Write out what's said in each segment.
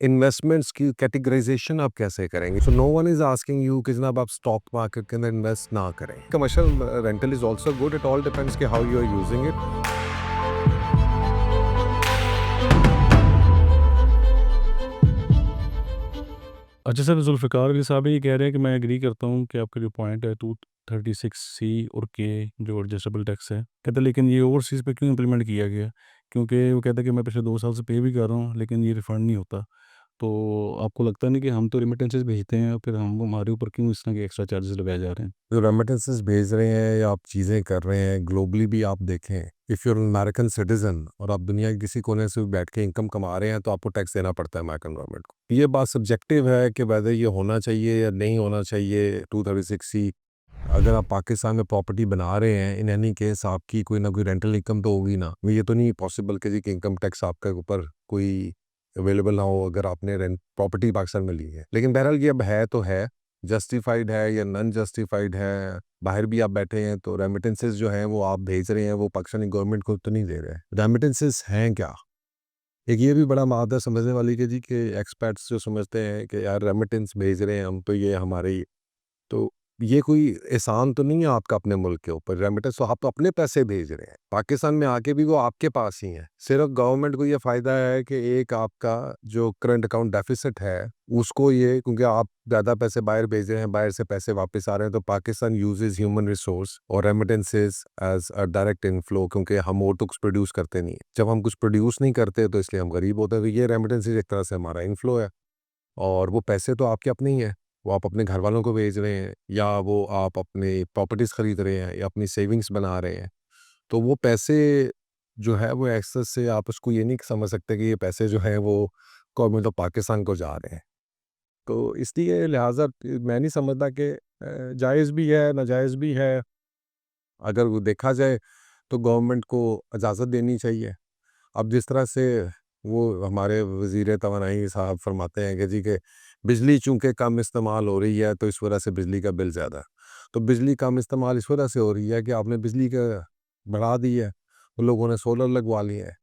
Investments की categorisation आप कैसे करेंगे? So no one is asking you कि जनाब आप स्टॉक मार्केट के अंदर इन्वेस्ट ना करें। Commercial rental is also good, it all depends कि how you are using it. अच्छा सर, ज़ुल्फ़िकार अली साहब ये कह रहे हैं कि मैं एग्री करता हूँ कि आपका जो पॉइंट है 236 सी और के जो एडजस्टेबल टैक्स है, कहते हैं लेकिन ये ओवरसीज़ पे क्यों इम्प्लीमेंट किया गया? क्योंकि वो कहता है कि मैं पिछले 2 साल से पे भी कर रहा हूँ लेकिन ये रिफ़ंड नहीं होता। तो आपको लगता नहीं कि हम तो रेमिटेंसेस भेजते हैं और फिर हम हमारे ऊपर क्यों इस तरह के एक्स्ट्रा चार्जेस लगाए जा रहे हैं? जो रेमिटेंसेस भेज रहे हैं या आप चीज़ें कर रहे हैं ग्लोबली भी आप देखें, if you are American citizen और आप दुनिया के किसी कोने से भी बैठ के इनकम कमा रहे हैं तो आपको टैक्स देना पड़ता है अमेरिकन गवर्नमेंट को। ये बात सब्जेक्टिव है कि वैदर ये होना चाहिए या नहीं होना चाहिए 236 सी। अगर आप पाकिस्तान में प्रॉपर्टी बना रहे हैं इन एनी केस आपकी कोई ना कोई रेंटल इनकम तो होगी ना। ये तो नहीं पॉसिबल कि जी कि इनकम टैक्स आपके ऊपर कोई अवेलेबल ना हो अगर आपने रेंट प्रॉपर्टी पाकिस्तान में ली है। लेकिन बहरहाल ये अब है तो है, जस्टिफाइड है या नॉन जस्टिफाइड है, बाहर भी आप बैठे हैं तो रेमिटेंसेस जो हैं वो आप भेज रहे हैं वो पाकिस्तानी गवर्नमेंट को तो नहीं दे रहे हैं। रेमिटेंसेस हैं क्या? एक ये भी बड़ा बात है समझने वाली कि जी कि एक्सपर्ट्स जो समझते हैं कि यार रेमिटेंस भेज रहे हैं हम तो ये हमारे ही, तो ये कोई एहसान तो नहीं है आपका अपने मुल्क के ऊपर। रेमिटेंस तो आप तो अपने पैसे भेज रहे हैं पाकिस्तान में आके भी वो आपके पास ही है। सिर्फ गवर्नमेंट को ये फ़ायदा है कि एक आपका जो करंट अकाउंट डेफिसिट है उसको ये, क्योंकि आप ज़्यादा पैसे बाहर भेज रहे हैं, बाहर से पैसे वापस आ रहे हैं, तो पाकिस्तान यूजेस ह्यूमन रिसोर्स और remittances as a direct inflow, क्योंकि हम और तो कुछ प्रोड्यूस करते नहीं। जब हम कुछ प्रोड्यूस नहीं करते तो इसलिए हम गरीब होते हैं। तो ये रेमिटेंसेस एक तरह से हमारा इनफ्लो है और वो पैसे तो आपके अपने ही हैं। वो आप अपने घर वालों को भेज रहे हैं या वो आप अपने प्रॉपर्टीज़ खरीद रहे हैं या अपनी सेविंग्स बना रहे हैं। तो वो पैसे जो है वो एक्सेस से आप उसको ये नहीं समझ सकते कि ये पैसे जो हैं वो गवर्नमेंट ऑफ पाकिस्तान को जा रहे हैं। तो इसलिए लिहाजा मैं नहीं समझता कि जायज़ भी है, नाजायज़ भी है। अगर वो देखा जाए तो गवर्नमेंट को इजाज़त देनी चाहिए। अब जिस तरह से वो हमारे वज़ीर तवानाई साहब फरमाते हैं कि जी कि बिजली चूँकि कम इस्तेमाल हो रही है तो इस वजह से बिजली का बिल ज़्यादा है। तो बिजली कम इस्तेमाल इस वजह से हो रही है कि आपने बिजली का बढ़ा दी है, तो लोगों ने सोलर लगवा लिए हैं।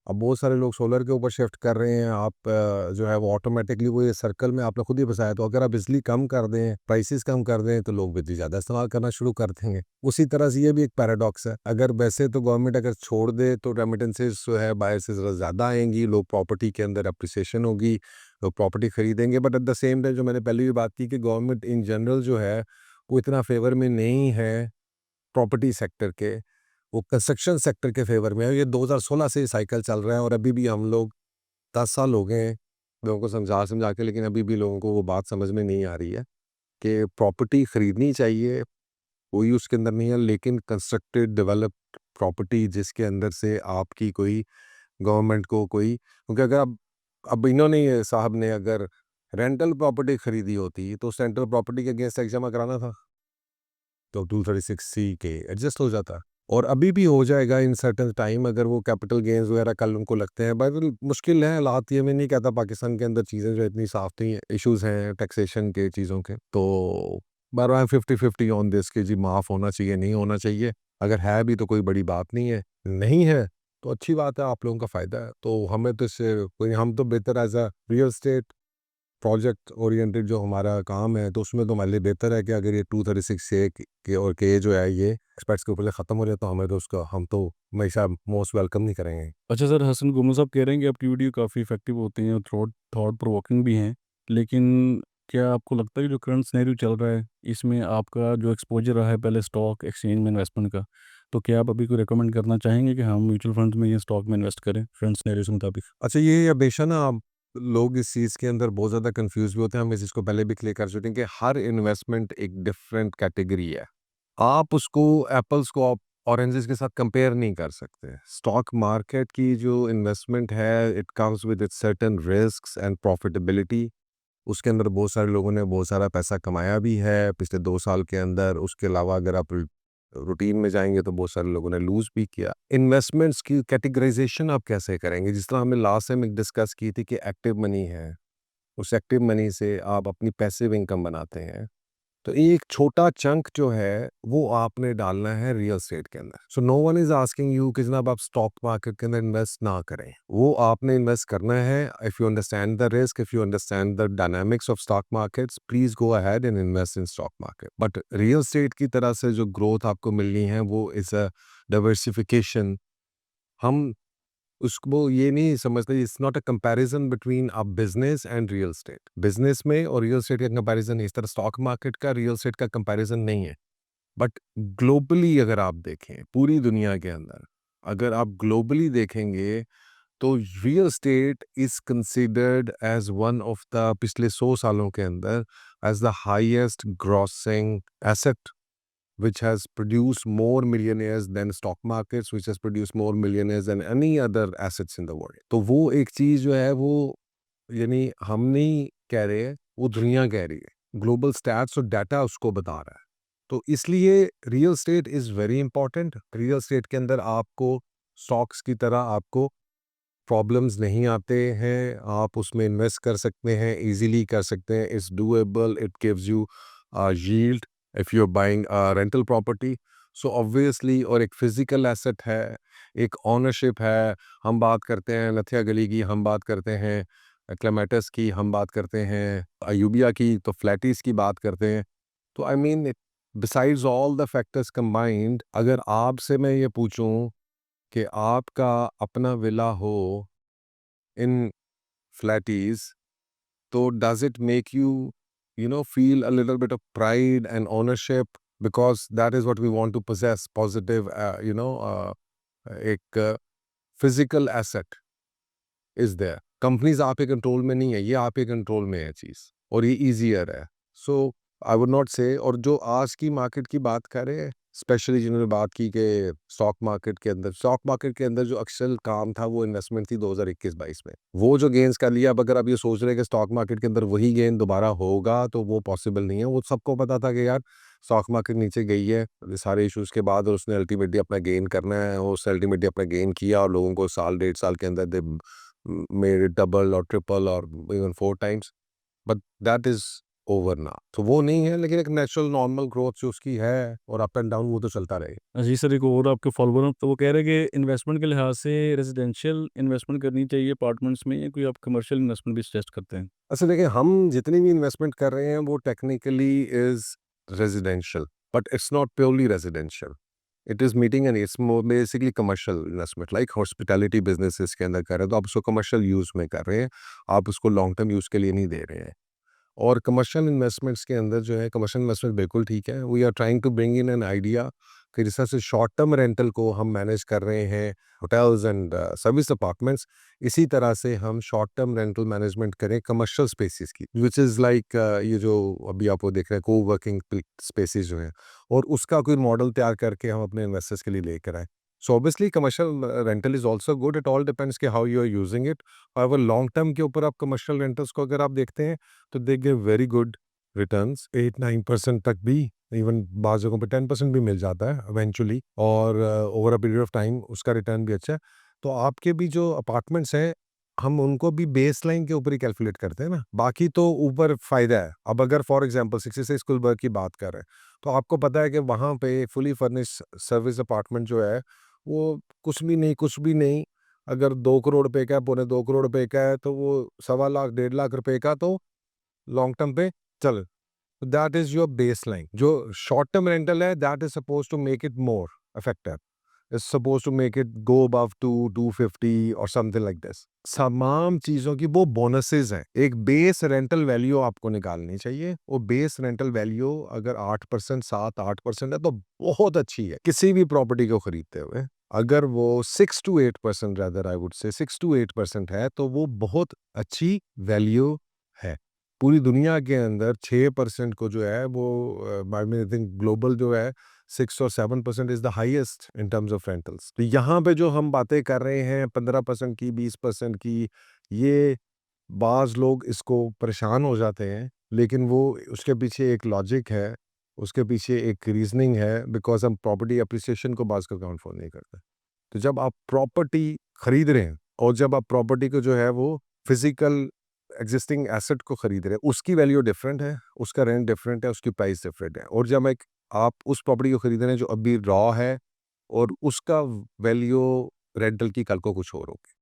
अब बहुत सारे लोग सोलर के ऊपर शिफ्ट कर रहे हैं। आप जो है वो ऑटोमेटिकली वो ये सर्कल में आपने खुद ही बताया, तो अगर आप बिजली कम कर दें, प्राइसेस कम कर दें तो लोग बिजली ज़्यादा इस्तेमाल करना शुरू कर देंगे। उसी तरह से ये भी एक पैराडॉक्स है। अगर वैसे तो गवर्नमेंट अगर छोड़ दे तो रेमिटेंसेस जो है बाहर से ज़रा ज़्यादा आएंगी, लोग प्रॉपर्टी के अंदर अप्रिसिएशन होगी, लोग प्रॉपर्टी खरीदेंगे। But at the same time जो मैंने पहले भी बात की कि गवर्नमेंट इन जनरल जो है वो इतना फेवर में नहीं है प्रॉपर्टी सेक्टर के, वो कंस्ट्रक्शन सेक्टर के फेवर में है। ये 2016 से ये साइकिल चल रहा है और अभी भी हम लोग 10 साल हो गए हैं लोगों को समझा समझा के, लेकिन अभी भी लोगों को वो बात समझ में नहीं आ रही है कि प्रॉपर्टी खरीदनी चाहिए, कोई उसके अंदर नहीं है, लेकिन कंस्ट्रक्टेड डेवलप्ड प्रॉपर्टी जिसके अंदर से आपकी कोई गवर्नमेंट को कोई, क्योंकि अगर अब इन्होंने ये साहब ने अगर रेंटल प्रॉपर्टी खरीदी होती तो उस रेंटल प्रॉपर्टी के अगेंस्ट टैक्स जमा कराना था तो 236 सी के एडजस्ट हो जाता और अभी भी हो जाएगा इन सर्टेन टाइम अगर वो कैपिटल गेन्स वगैरह कल उनको लगते हैं। बट मुश्किल है हालात, ये मैं नहीं कहता पाकिस्तान के अंदर चीज़ें जो इतनी साफ नहीं है, इश्यूज हैं टैक्सेशन के चीज़ों के। तो बार 50-50 ऑन दिस कि जी माफ़ होना चाहिए नहीं होना चाहिए। अगर है भी तो कोई बड़ी बात नहीं है, नहीं है तो अच्छी बात है, आप लोगों का फ़ायदा है। तो हमें तो इससे कोई, हम तो बेहतर as a real state project oriented जो हमारा काम है तो उसमें तो हमारे लिए बेहतर है कि अगर ये 236 से के और के जो है ये एक्सपर्ट्स के ऊपर से ख़त्म हो जाए तो हमें तो उसका हम तो हमेशा मोस्ट वेलकम नहीं करेंगे। अच्छा सर, हसन गुमन साहब कह रहे हैं कि आपकी वीडियो काफ़ी इफ़ेक्टिव होती हैं और थॉट प्रोवोकिंग भी हैं। लेकिन क्या आपको लगता है कि जो करंट सिनेरियो चल रहा है, इसमें आपका जो एक्सपोज़र रहा है पहले स्टॉक एक्सचेंज में इन्वेस्टमेंट का, तो क्या आप अभी कोई रिकमेंड करना चाहेंगे कि हम म्यूचुअल फंड्स में या स्टॉक में इन्वेस्ट करें करंट सिनेरियो के मुताबिक? अच्छा, ये हमेशा ना आप लोग इस चीज़ के अंदर बहुत ज़्यादा कंफ्यूज भी होते हैं। हम इस चीज़ को पहले भी क्लियर कर चुके हैं कि हर इन्वेस्टमेंट एक डिफरेंट कैटेगरी है। आप उसको एप्पल्स को आप ऑरेंजेस के साथ कंपेयर नहीं कर सकते। स्टॉक मार्केट की जो इन्वेस्टमेंट है it comes with its certain risks and profitability. उसके अंदर बहुत सारे लोगों ने बहुत सारा पैसा कमाया भी है पिछले 2 साल के अंदर। उसके अलावा अगर आप रूटीन में जाएँगे तो बहुत सारे लोगों ने लूज़ भी किया। इन्वेस्टमेंट्स की कैटेगराइज़ेशन आप कैसे करेंगे? जिस तरह हमने लास्ट टाइम एक डिस्कस की थी कि एक्टिव मनी है, उस एक्टिव मनी से आप अपनी पैसिव इनकम बनाते हैं। तो एक छोटा चंक जो है वो आपने डालना है रियल एस्टेट के अंदर। So no one is asking you कि जनाब आप स्टॉक मार्केट के अंदर इन्वेस्ट ना करें, वो आपने इन्वेस्ट करना है। If you understand the risk, if you understand the dynamics of stock markets, please go ahead and invest in stock market. But real estate की तरह से जो ग्रोथ आपको मिलनी है वो इज अ डाइवर्सिफिकेशन। हम उसको ये नहीं समझते, it's not a comparison between a business and real estate. Business में और रियल एस्टेट का कंपैरिजन इस तरह स्टॉक मार्केट का रियल एस्टेट का कंपैरिजन नहीं है। बट ग्लोबली अगर आप देखें पूरी दुनिया के अंदर, अगर आप ग्लोबली देखेंगे तो real estate is considered as one of the पिछले 100 सालों के अंदर as the highest grossing asset which has produced more millionaires than stock markets, which has produced more millionaires than any other assets in the world. तो वो एक चीज जो है वो यानी हम नहीं कह रहे हैं, वो दुनिया कह रही है। ग्लोबल स्टैट्स और डाटा उसको बता रहा है। तो इसलिए real estate is very important. Real estate के अंदर आपको स्टॉक्स की तरह आपको प्रॉब्लम्स नहीं आते हैं, आप उसमें इन्वेस्ट कर सकते हैं, इजीली कर सकते हैं। It's doable, it gives you yield if you are buying rental property. So obviously, और एक फिजिकल एसेट है, एक ओनरशिप है। हम बात करते हैं नथिया गली की, हम बात करते हैं क्लेमेटस की, हम बात करते हैं अयूबिया की, तो फ्लैटिस की बात करते हैं। तो I mean besides all the factors combined, अगर आपसे मैं ये पूछूं कि आपका अपना विला हो इन फ्लैटीज, तो does it make you feel a little bit of pride and ownership, because that is what we want to possess, positive एक physical asset is there. Companies आपके कंट्रोल में नहीं है, ये आपके कंट्रोल में है चीज, और ये इजियर है। सो आई वुड नॉट से, और जो आज की मार्केट की बात कर रहे हैं, स्पेशली जिन्होंने बात की कि स्टॉक मार्केट के अंदर जो अक्सर काम था वो इन्वेस्टमेंट थी 2021-22 में, वो जो गेन्स कर लिया। अब अगर आप ये सोच रहे हैं कि स्टॉक मार्केट के अंदर वही गेन दोबारा होगा, तो वो पॉसिबल नहीं है। वो सबको पता था कि यार स्टॉक मार्केट नीचे गई है ये सारे इश्यूज के बाद, और उसने अल्टीमेटली अपना गेन करना है, और उसने अल्टीमेटली अपना गेन किया, और लोगों को साल 1.5 साल के अंदर दे made it double or triple or even 4 times, but that is over now। तो वो नहीं है, लेकिन एक नेचुरल नॉर्मल ग्रोथ जो उसकी है, और अप एंड डाउन वो तो चलता रहेगा। जी सर, एक और आपके फॉलोअर तो वो कह रहे हैं कि इन्वेस्टमेंट के लिहाज से रेजिडेंशियल इन्वेस्टमेंट करनी चाहिए अपार्टमेंट्स में, या कोई आप कमर्शियल इन्वेस्टमेंट भी सजेस्ट करते हैं? अच्छा देखिए, हम जितनी भी इन्वेस्टमेंट कर रहे हैं वो technically is residential, but it's not purely residential. It is meeting and it's basically commercial investment, like hospitality business के अंदर कर रहे हैं, तो आप उसको कमर्शियल यूज में कर रहे हैं, आप उसको लॉन्ग टर्म यूज के लिए नहीं दे रहे हैं। और कमर्शियल इन्वेस्टमेंट्स के अंदर जो है, कमर्शियल इन्वेस्टमेंट बिल्कुल ठीक है। We are trying to bring in an idea कि जिस तरह से शॉर्ट टर्म रेंटल को हम मैनेज कर रहे हैं, होटल्स एंड सर्विस अपार्टमेंट्स, इसी तरह से हम शॉर्ट टर्म रेंटल मैनेजमेंट करें कमर्शियल स्पेसिस की, विच इज़ लाइक ये जो अभी आप वो देख रहे हैं को वर्किंग स्पेसिस जो हैं, और उसका कोई मॉडल तैयार करके हम अपने इन्वेस्टर्स के लिए लेकर आए। So obviously commercial rental is also good, it all depends कि how you are using it. और लॉन्ग टर्म के ऊपर आप कमर्शियल रेंटल्स को अगर आप देखते हैं, तो they give very good returns, 8-9% तक भी, इवन बाज़ जगहों पे 10% भी मिल जाता है इवेंचुअली, और over a period of time उसका रिटर्न भी अच्छा है। तो आपके भी जो अपार्टमेंट्स हैं, हम उनको भी बेस लाइन के ऊपर ही कैलकुलेट करते हैं ना, बाकी तो ऊपर फ़ायदा है। अब अगर फॉर एग्जांपल 66 गुलबर्ग की बात कर रहे हैं, तो आपको पता है कि वहाँ पे फुली फर्निश्ड सर्विस अपार्टमेंट जो है, वो कुछ भी नहीं, अगर 2 करोड़ रुपए का है, पौने 2 करोड़ रुपए का है, तो वो सवा लाख, 1.5 लाख रुपए का तो लॉन्ग टर्म पे चल, दैट इज़ योर बेसलाइन। जो शॉर्ट टर्म रेंटल है, that is supposed to make it more effective. It's supposed to make it go above 250 और समथिंग लाइक दिस। तमाम चीज़ों की वो बोनसेस हैं। एक बेस रेंटल वैल्यू आपको निकालनी चाहिए। वो बेस रेंटल वैल्यू अगर 8%, 7-8% है, तो बहुत अच्छी है किसी भी प्रॉपर्टी को खरीदते हुए। अगर वो 6 to 8%, rather I would say 6 to 8% है, तो वो बहुत अच्छी वैल्यू है। पूरी दुनिया के अंदर 6% को जो है वो I mean I think global जो है 6 or 7% is the highest in terms of rentals. तो यहाँ पे जो हम बातें कर रहे हैं 15% की, 20% की, ये बाज लोग इसको परेशान हो जाते हैं, लेकिन वो उसके पीछे एक लॉजिक है, उसके पीछे एक रीजनिंग है, बिकॉज हम प्रॉपर्टी अप्रिसिएशन को बाज का काउंट फॉर नहीं करते। तो जब आप प्रॉपर्टी खरीद रहे हैं, और जब आप प्रॉपर्टी को जो है वो फिजिकल एग्जिस्टिंग एसेट को खरीद रहे हैं, उसकी वैल्यू डिफरेंट है, उसका रेंट डिफरेंट है, उसकी प्राइस डिफरेंट है। और जब आप उस प्रॉपर्टी को खरीद रहे हैं जो अभी रॉ है, और उसका वैल्यू रेंटल की कल को कुछ और होगी।